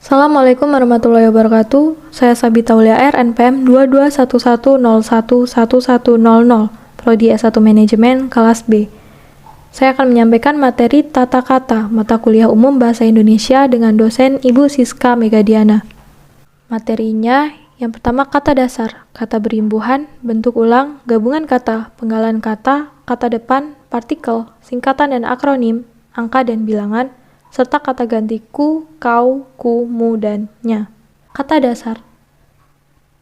Assalamualaikum warahmatullahi wabarakatuh. Saya Sabita Aulia R, NPM 2211011100, Prodi S1 Manajemen, kelas B. Saya akan menyampaikan materi tata kata, mata kuliah umum Bahasa Indonesia dengan dosen Ibu Siska Megadiana. Materinya, yang pertama kata dasar, kata berimbuhan, bentuk ulang, gabungan kata, penggalan kata, kata depan, partikel, singkatan dan akronim, angka dan bilangan, serta kata ganti ku, kau, ku, mu, dan nya. Kata dasar.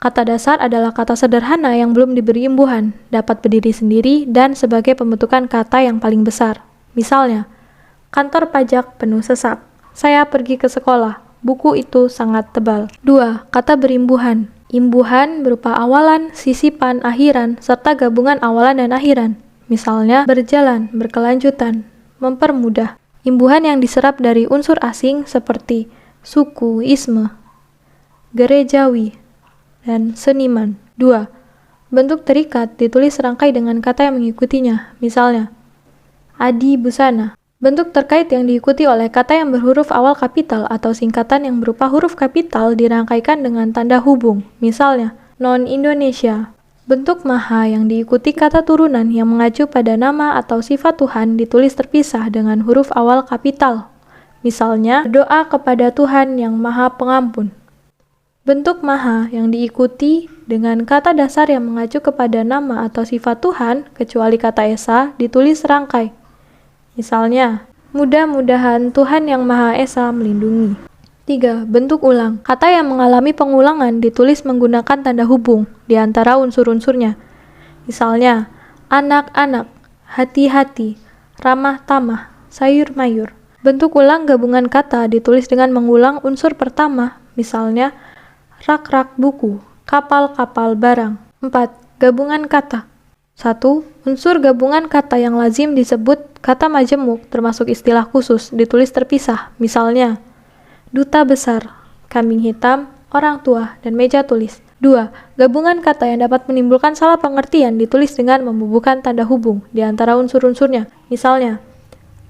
Kata dasar adalah kata sederhana yang belum diberi imbuhan, dapat berdiri sendiri dan sebagai pembentukan kata yang paling besar. Misalnya, kantor pajak penuh sesak. Saya pergi ke sekolah. Buku itu sangat tebal. 2. Kata berimbuhan. Imbuhan berupa awalan, sisipan, akhiran, serta gabungan awalan dan akhiran. Misalnya, berjalan, berkelanjutan, mempermudah. Imbuhan yang diserap dari unsur asing seperti suku, isme, gerejawi, dan seniman. 2. Bentuk terikat ditulis serangkai dengan kata yang mengikutinya. Misalnya, adi busana. Bentuk terkait yang diikuti oleh kata yang berhuruf awal kapital atau singkatan yang berupa huruf kapital dirangkaikan dengan tanda hubung. Misalnya, non-Indonesia. Bentuk maha yang diikuti kata turunan yang mengacu pada nama atau sifat Tuhan ditulis terpisah dengan huruf awal kapital. Misalnya, doa kepada Tuhan yang maha pengampun. Bentuk maha yang diikuti dengan kata dasar yang mengacu kepada nama atau sifat Tuhan, kecuali kata esa, ditulis serangkai. Misalnya, mudah-mudahan Tuhan yang Maha Esa melindungi. 3. Bentuk ulang. Kata yang mengalami pengulangan ditulis menggunakan tanda hubung di antara unsur-unsurnya. Misalnya, anak-anak, hati-hati, ramah-tamah, sayur-mayur. Bentuk ulang gabungan kata ditulis dengan mengulang unsur pertama. Misalnya, rak-rak buku, kapal-kapal barang. 4. Gabungan kata. 1. Unsur gabungan kata yang lazim disebut kata majemuk termasuk istilah khusus ditulis terpisah. Misalnya, duta besar, kambing hitam, orang tua, dan meja tulis. 2. Gabungan kata yang dapat menimbulkan salah pengertian ditulis dengan membubuhkan tanda hubung di antara unsur-unsurnya. Misalnya,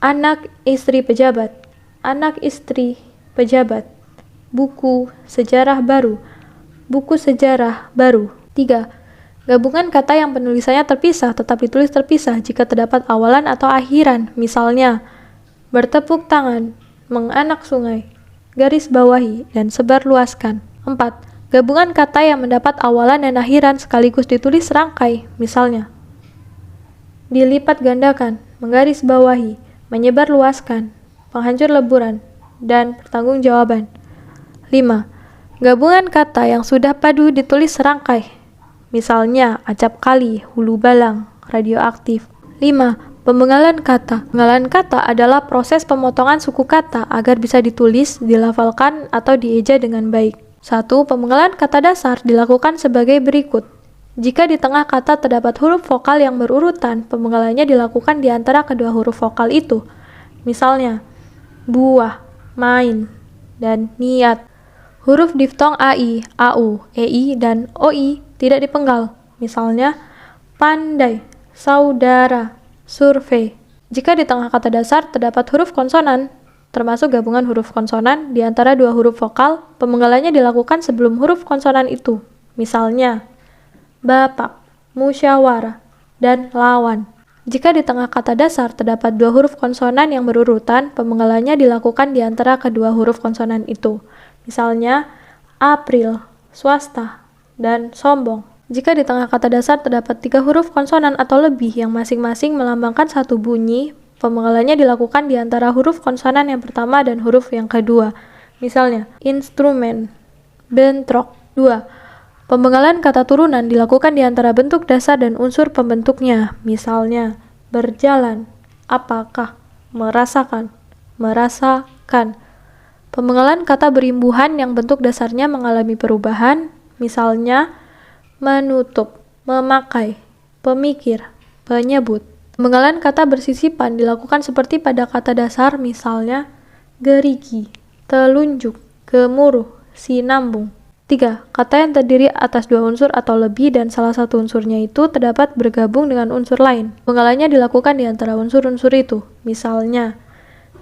anak istri pejabat, anak istri pejabat, buku sejarah baru, buku sejarah baru. 3. Gabungan kata yang penulisannya terpisah tetap ditulis terpisah jika terdapat awalan atau akhiran. Misalnya, bertepuk tangan, menganak sungai, garis bawahi, dan sebarluaskan. 4. Gabungan kata yang mendapat awalan dan akhiran sekaligus ditulis serangkai. Misalnya, dilipat gandakan, menggaris bawahi, menyebarluaskan, penghancur leburan, dan pertanggungjawaban. 5. Gabungan kata yang sudah padu ditulis serangkai. Misalnya, acap kali, hulu balang, radioaktif. 5. Pemenggalan kata. Pemenggalan kata adalah proses pemotongan suku kata agar bisa ditulis, dilafalkan, atau dieja dengan baik. 1. Pemenggalan kata dasar dilakukan sebagai berikut. Jika di tengah kata terdapat huruf vokal yang berurutan, pemenggalannya dilakukan di antara kedua huruf vokal itu. Misalnya, buah, main, dan niat. Huruf diftong AI, AU, EI, dan OI tidak dipenggal. Misalnya, pandai, saudara, survei. Jika di tengah kata dasar terdapat huruf konsonan, termasuk gabungan huruf konsonan di antara dua huruf vokal, pemenggalannya dilakukan sebelum huruf konsonan itu. Misalnya, bapak, musyawarah, dan lawan. Jika di tengah kata dasar terdapat dua huruf konsonan yang berurutan, pemenggalannya dilakukan di antara kedua huruf konsonan itu. Misalnya, April, swasta, dan sombong. Jika di tengah kata dasar terdapat 3 huruf konsonan atau lebih yang masing-masing melambangkan satu bunyi, pemenggalannya dilakukan di antara huruf konsonan yang pertama dan huruf yang kedua. Misalnya, instrumen, bentrok. 2. Pemenggalan kata turunan dilakukan di antara bentuk dasar dan unsur pembentuknya. Misalnya, berjalan, apakah, merasakan, merasakan. Pemenggalan kata berimbuhan yang bentuk dasarnya mengalami perubahan, misalnya menutup, memakai, pemikir, penyebut. Pemenggalan kata bersisipan dilakukan seperti pada kata dasar, misalnya gerigi, telunjuk, gemuruh, sinambung. 3. Kata yang terdiri atas 2 unsur atau lebih dan salah satu unsurnya itu terdapat bergabung dengan unsur lain. Pemenggalannya dilakukan di antara unsur-unsur itu, misalnya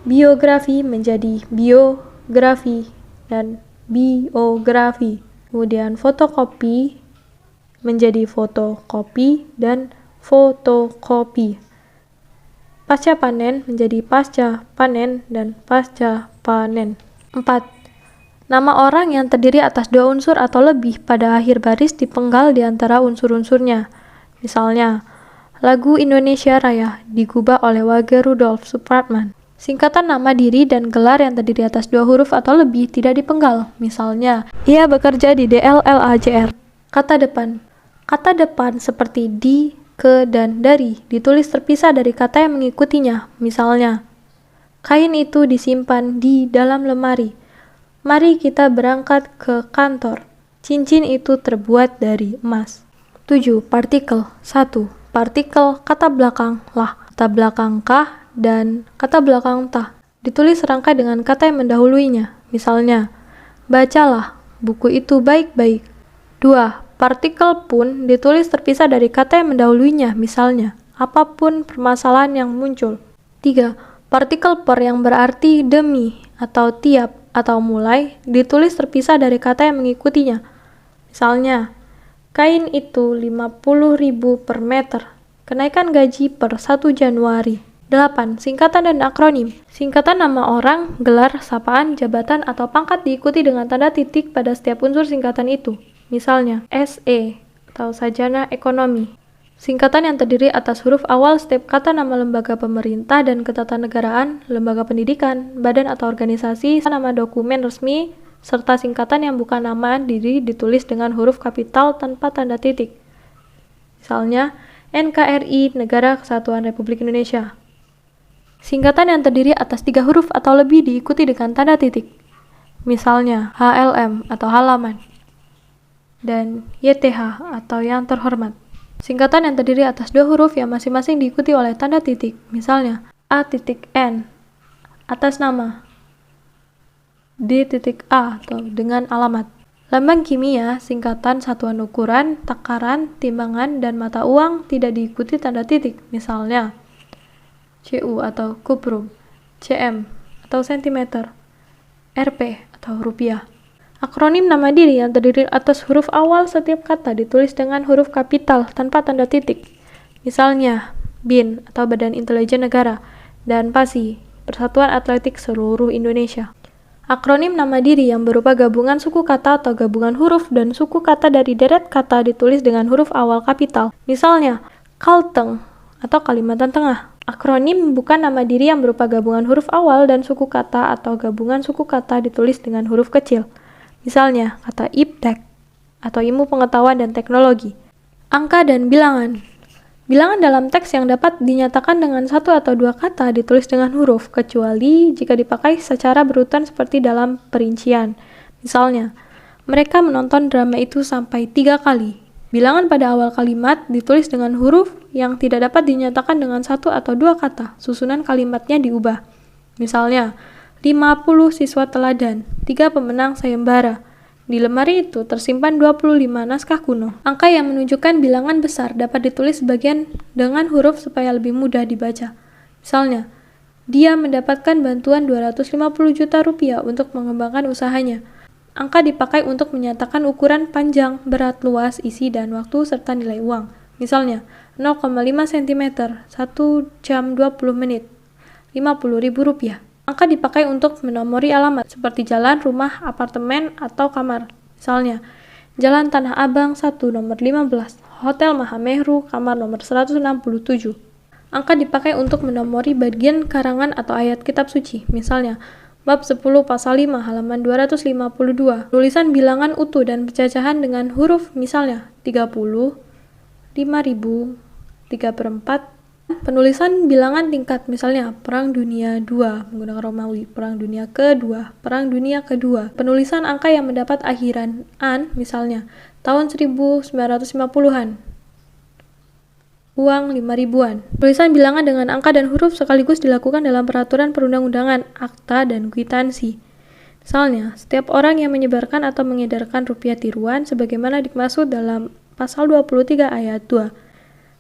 biografi menjadi biografi dan biografi. Kemudian fotokopi menjadi fotokopi dan fotokopi. Pasca panen menjadi pasca panen dan pasca panen. 4. Nama orang yang terdiri atas 2 unsur atau lebih pada akhir baris dipenggal di antara unsur-unsurnya. Misalnya, lagu Indonesia Raya digubah oleh Wage Rudolf Supratman. Singkatan nama diri dan gelar yang terdiri atas 2 huruf atau lebih tidak dipenggal. Misalnya, ia bekerja di DLLAJR. Kata depan. Kata depan seperti di, ke, dan dari ditulis terpisah dari kata yang mengikutinya. Misalnya, kain itu disimpan di dalam lemari. Mari kita berangkat ke kantor. Cincin itu terbuat dari emas. 7. Partikel. 1. Partikel kata belakang lah, kata belakang kah, dan kata belakang tah. Ditulis serangkai dengan kata yang mendahuluinya. Misalnya, bacalah buku itu baik-baik. 2. Partikel pun ditulis terpisah dari kata yang mendahuluinya. Misalnya, apapun permasalahan yang muncul. 3. Partikel per yang berarti demi, atau tiap, atau mulai, ditulis terpisah dari kata yang mengikutinya. Misalnya, kain itu 50.000 per meter. Kenaikan gaji per 1 Januari. 8. Singkatan dan akronim. Singkatan nama orang, gelar, sapaan, jabatan, atau pangkat diikuti dengan tanda titik pada setiap unsur singkatan itu. Misalnya, SE atau Sarjana Ekonomi. Singkatan yang terdiri atas huruf awal setiap kata nama lembaga pemerintah dan ketatanegaraan, lembaga pendidikan, badan atau organisasi, nama dokumen resmi, serta singkatan yang bukan nama diri ditulis dengan huruf kapital tanpa tanda titik. Misalnya, NKRI, Negara Kesatuan Republik Indonesia. Singkatan yang terdiri atas 3 huruf atau lebih diikuti dengan tanda titik. Misalnya, HLM atau halaman, dan YTH atau yang terhormat. Singkatan yang terdiri atas 2 huruf yang masing-masing diikuti oleh tanda titik. Misalnya, A.N, atas nama, D.A atau dengan alamat. Lambang kimia, singkatan satuan ukuran, takaran, timbangan, dan mata uang tidak diikuti tanda titik. Misalnya, CU atau kuprum, CM atau sentimeter, RP atau rupiah. Akronim nama diri yang terdiri atas huruf awal setiap kata ditulis dengan huruf kapital tanpa tanda titik. Misalnya, BIN atau Badan Intelijen Negara, dan PASI, Persatuan Atletik Seluruh Indonesia. Akronim nama diri yang berupa gabungan suku kata atau gabungan huruf dan suku kata dari deret kata ditulis dengan huruf awal kapital. Misalnya, Kalteng atau Kalimantan Tengah. Akronim bukan nama diri yang berupa gabungan huruf awal dan suku kata atau gabungan suku kata ditulis dengan huruf kecil. Misalnya, kata IPTEK atau Ilmu Pengetahuan dan Teknologi. Angka dan bilangan. Bilangan dalam teks yang dapat dinyatakan dengan 1 atau 2 kata ditulis dengan huruf, kecuali jika dipakai secara berurutan seperti dalam perincian. Misalnya, mereka menonton drama itu sampai 3 kali. Bilangan pada awal kalimat ditulis dengan huruf yang tidak dapat dinyatakan dengan 1 atau 2 kata. Susunan kalimatnya diubah. Misalnya, 50 siswa teladan, 3 pemenang sayembara. Di lemari itu tersimpan 25 naskah kuno. Angka yang menunjukkan bilangan besar dapat ditulis sebagian dengan huruf supaya lebih mudah dibaca. Misalnya, dia mendapatkan bantuan 250 juta rupiah untuk mengembangkan usahanya. Angka dipakai untuk menyatakan ukuran panjang, berat, luas, isi, dan waktu, serta nilai uang. Misalnya, 0,5 cm, 1 jam 20 menit, 50.000 rupiah. Angka dipakai untuk menomori alamat, seperti jalan, rumah, apartemen, atau kamar. Misalnya, Jalan Tanah Abang 1, nomor 15, Hotel Mahameru, kamar nomor 167. Angka dipakai untuk menomori bagian karangan atau ayat kitab suci. Misalnya, Bab 10 pasal 5 halaman 252. Tulisan bilangan utuh dan pecacahan dengan huruf misalnya 30, 5.000, 3/4. Penulisan bilangan tingkat misalnya Perang Dunia II menggunakan Romawi, Perang Dunia Kedua, Perang Dunia Kedua. Penulisan angka yang mendapat akhiran an misalnya tahun 1950-an. Uang 5.000-an. Tulisan bilangan dengan angka dan huruf sekaligus dilakukan dalam peraturan perundang-undangan, akta, dan kwitansi. Misalnya, setiap orang yang menyebarkan atau mengedarkan rupiah tiruan sebagaimana dimaksud dalam pasal 23 ayat 2.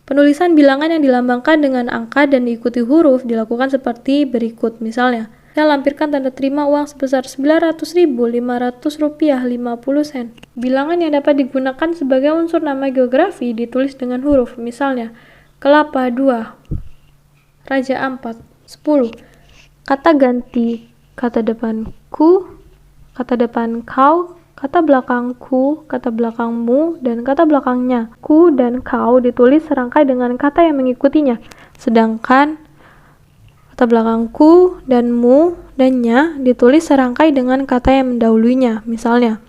Penulisan bilangan yang dilambangkan dengan angka dan diikuti huruf dilakukan seperti berikut. Misalnya, Saya lampirkan tanda terima uang sebesar Rp900.500.50. Bilangan yang dapat digunakan sebagai unsur nama geografi ditulis dengan huruf, misalnya kelapa 2, raja 4, 10. Kata ganti kata depan ku, kata depan kau, kata belakang ku, kata belakangmu, dan kata belakangnya. Ku dan kau ditulis serangkai dengan kata yang mengikutinya, sedangkan kata belakangku dan mu dan nya ditulis serangkai dengan kata yang mendahuluinya. Misalnya,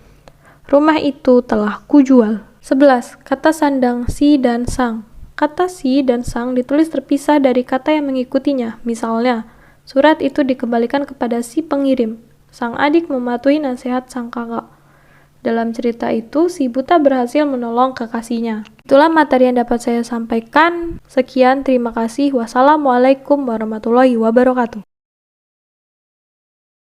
rumah itu telah kujual. 11. Kata sandang si dan sang. Kata si dan sang ditulis terpisah dari kata yang mengikutinya. Misalnya, surat itu dikembalikan kepada si pengirim. Sang adik mematuhi nasihat sang kakak. Dalam cerita itu, si buta berhasil menolong kekasihnya. Itulah materi yang dapat saya sampaikan. Sekian, terima kasih. Wassalamualaikum warahmatullahi wabarakatuh.